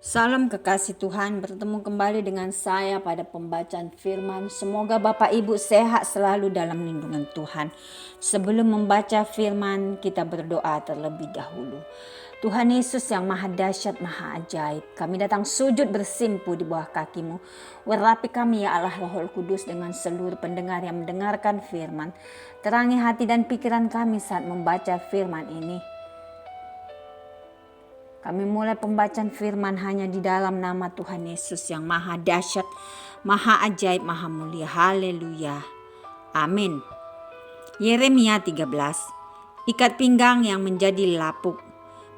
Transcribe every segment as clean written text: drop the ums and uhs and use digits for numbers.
Salam kekasih Tuhan, bertemu kembali dengan saya pada pembacaan firman. Semoga Bapak Ibu sehat selalu dalam lindungan Tuhan. Sebelum membaca firman, kita berdoa terlebih dahulu. Tuhan Yesus yang maha dahsyat, maha ajaib, kami datang sujud bersimpu di bawah kaki-Mu. Urapi kami ya Allah Roh Kudus dengan seluruh pendengar yang mendengarkan firman. Terangi hati dan pikiran kami saat membaca firman ini. Kami mulai pembacaan firman hanya di dalam nama Tuhan Yesus yang maha dahsyat, maha ajaib, maha mulia. Haleluya. Amin. Yeremia 13. Ikat pinggang yang menjadi lapuk.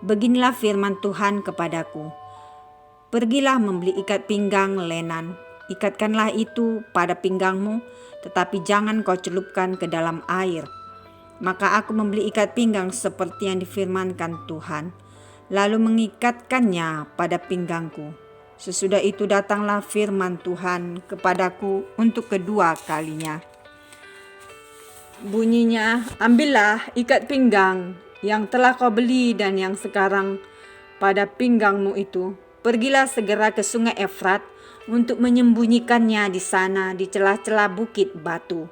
Beginilah firman Tuhan kepadaku. Pergilah membeli ikat pinggang lenan. Ikatkanlah itu pada pinggangmu, tetapi jangan kau celupkan ke dalam air. Maka aku membeli ikat pinggang seperti yang difirmankan Tuhan, lalu mengikatkannya pada pinggangku. Sesudah itu datanglah firman Tuhan kepadaku untuk kedua kalinya. Bunyinya, ambillah ikat pinggang yang telah kau beli dan yang sekarang pada pinggangmu itu. Pergilah segera ke sungai Efrat untuk menyembunyikannya di sana di celah-celah bukit batu.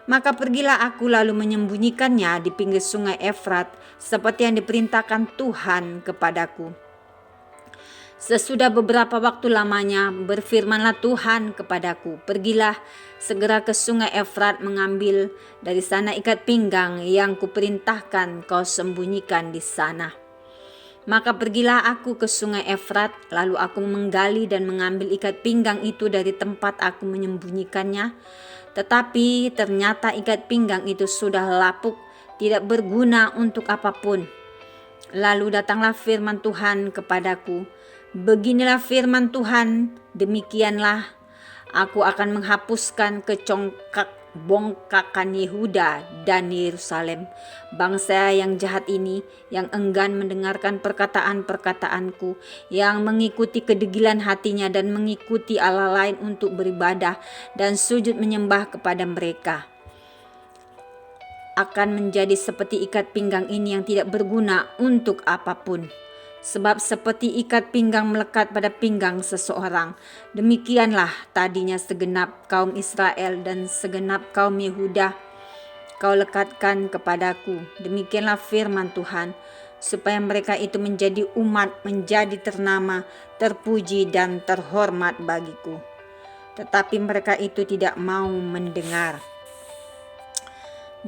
Maka pergilah aku lalu menyembunyikannya di pinggir sungai Efrat seperti yang diperintahkan Tuhan kepadaku. Sesudah beberapa waktu lamanya berfirmanlah Tuhan kepadaku, pergilah segera ke sungai Efrat mengambil dari sana ikat pinggang yang kuperintahkan kau sembunyikan di sana. Maka pergilah aku ke sungai Efrat, lalu aku menggali dan mengambil ikat pinggang itu dari tempat aku menyembunyikannya. Tetapi ternyata ikat pinggang itu sudah lapuk, tidak berguna untuk apapun. Lalu datanglah firman Tuhan kepadaku, beginilah firman Tuhan, demikianlah aku akan menghapuskan bongkakan Yehuda dan Yerusalem. Bangsa yang jahat ini, yang enggan mendengarkan perkataan-perkataanku, yang mengikuti kedegilan hatinya dan mengikuti Allah lain untuk beribadah dan sujud menyembah kepada mereka, akan menjadi seperti ikat pinggang ini yang tidak berguna untuk apapun. Sebab seperti ikat pinggang melekat pada pinggang seseorang, demikianlah tadinya segenap kaum Israel dan segenap kaum Yehuda kau lekatkan kepadaku. Demikianlah firman Tuhan, supaya mereka itu menjadi umat, menjadi ternama, terpuji dan terhormat bagiku. Tetapi mereka itu tidak mau mendengar.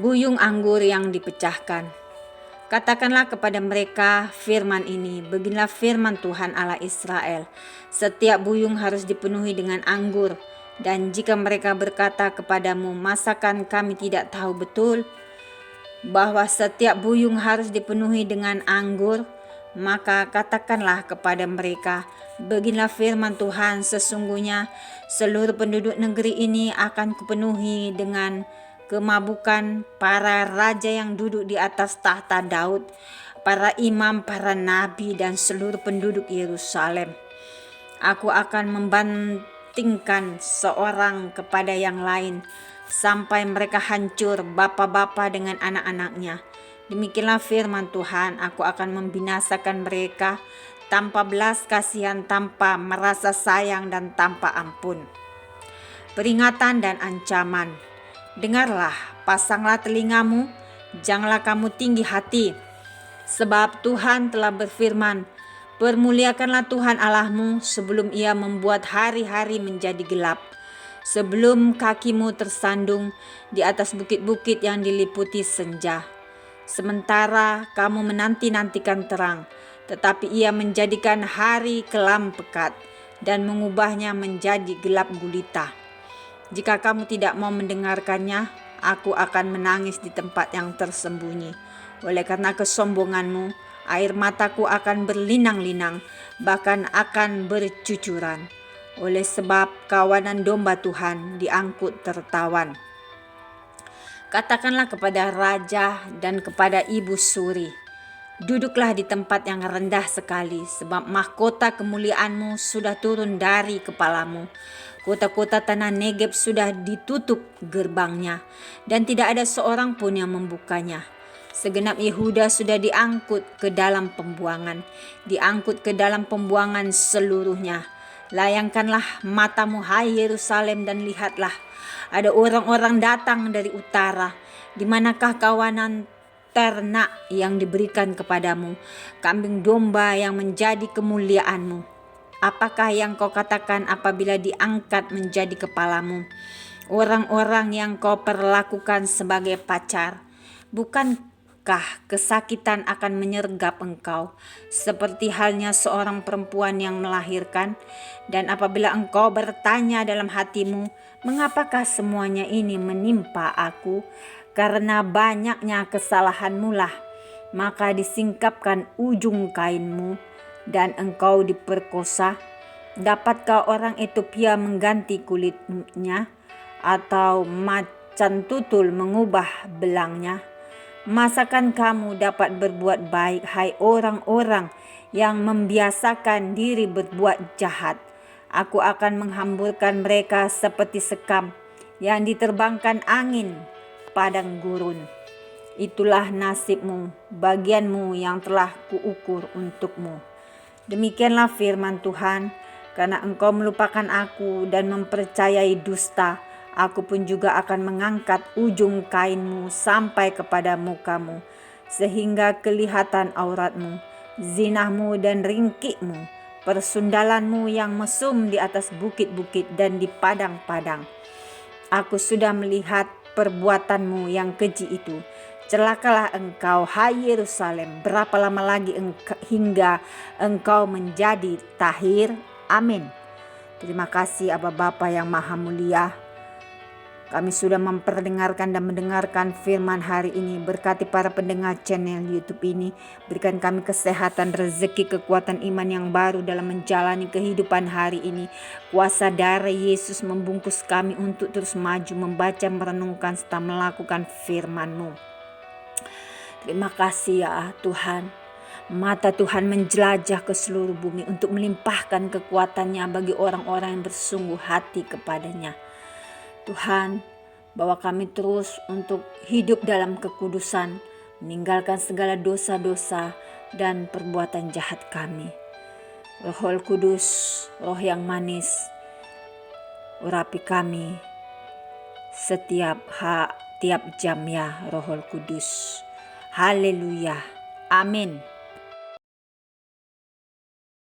Buyung anggur yang dipecahkan. Katakanlah kepada mereka firman ini, beginilah firman Tuhan Allah Israel, setiap buyung harus dipenuhi dengan anggur, dan jika mereka berkata kepadamu, masakan kami tidak tahu betul bahwa setiap buyung harus dipenuhi dengan anggur, maka katakanlah kepada mereka, beginilah firman Tuhan, sesungguhnya seluruh penduduk negeri ini akan kupenuhi dengan kemabukan para raja yang duduk di atas tahta Daud, para imam, para nabi, dan seluruh penduduk Yerusalem. Aku akan membantingkan seorang kepada yang lain, sampai mereka hancur, bapa-bapa dengan anak-anaknya. Demikianlah firman Tuhan, aku akan membinasakan mereka tanpa belas kasihan, tanpa merasa sayang, dan tanpa ampun. Peringatan dan ancaman. Dengarlah, pasanglah telingamu, janganlah kamu tinggi hati. Sebab Tuhan telah berfirman, permuliakanlah Tuhan Allahmu sebelum ia membuat hari-hari menjadi gelap, sebelum kakimu tersandung di atas bukit-bukit yang diliputi senja. Sementara kamu menanti-nantikan terang, tetapi ia menjadikan hari kelam pekat dan mengubahnya menjadi gelap gulita. Jika kamu tidak mau mendengarkannya, aku akan menangis di tempat yang tersembunyi. Oleh karena kesombonganmu, air mataku akan berlinang-linang, bahkan akan bercucuran. Oleh sebab kawanan domba Tuhan diangkut tertawan. Katakanlah kepada raja dan kepada ibu suri, duduklah di tempat yang rendah sekali, sebab mahkota kemuliaanmu sudah turun dari kepalamu. Kota-kota tanah Negeb sudah ditutup gerbangnya, dan tidak ada seorang pun yang membukanya. Segenap Yehuda sudah diangkut ke dalam pembuangan, diangkut ke dalam pembuangan seluruhnya. Layangkanlah matamu, hai Yerusalem, dan lihatlah, ada orang-orang datang dari utara. Di manakah kawanan ternak yang diberikan kepadamu, kambing domba yang menjadi kemuliaanmu? Apakah yang kau katakan apabila diangkat menjadi kepalamu, orang-orang yang kau perlakukan sebagai pacar? Bukankah kesakitan akan menyergap engkau, seperti halnya seorang perempuan yang melahirkan? Dan apabila engkau bertanya dalam hatimu, mengapakah semuanya ini menimpa aku? Karena banyaknya kesalahanmu lah, maka disingkapkan ujung kainmu, dan engkau diperkosa. Dapatkah orang Ethiopia mengganti kulitnya, atau macan tutul mengubah belangnya? Masakan kamu dapat berbuat baik, hai orang-orang yang membiasakan diri berbuat jahat? Aku akan menghamburkan mereka seperti sekam yang diterbangkan angin padang gurun. Itulah nasibmu, bagianmu yang telah kuukur untukmu. Demikianlah firman Tuhan. Karena engkau melupakan aku dan mempercayai dusta, aku pun juga akan mengangkat ujung kainmu sampai kepada mukamu, sehingga kelihatan auratmu, zinahmu dan ringkikmu, persundalanmu yang mesum di atas bukit-bukit dan di padang-padang. Aku sudah melihat perbuatanmu yang keji itu. Celakalah engkau, hai Yerusalem, berapa lama lagi hingga engkau menjadi tahir? Amin. Terima kasih Aba Bapa yang Maha Mulia. Kami sudah memperdengarkan dan mendengarkan firman hari ini. Berkati para pendengar channel YouTube ini. Berikan kami kesehatan, rezeki, kekuatan iman yang baru dalam menjalani kehidupan hari ini. Kuasa darah Yesus membungkus kami untuk terus maju, membaca, merenungkan, serta melakukan firman-Mu. Terima kasih ya Tuhan. Mata Tuhan menjelajah ke seluruh bumi untuk melimpahkan kekuatannya bagi orang-orang yang bersungguh hati kepadanya. Tuhan, bawa kami terus untuk hidup dalam kekudusan, meninggalkan segala dosa-dosa dan perbuatan jahat kami. Roh Kudus, roh yang manis, urapi kami tiap jam ya Roh Kudus. Haleluya. Amin.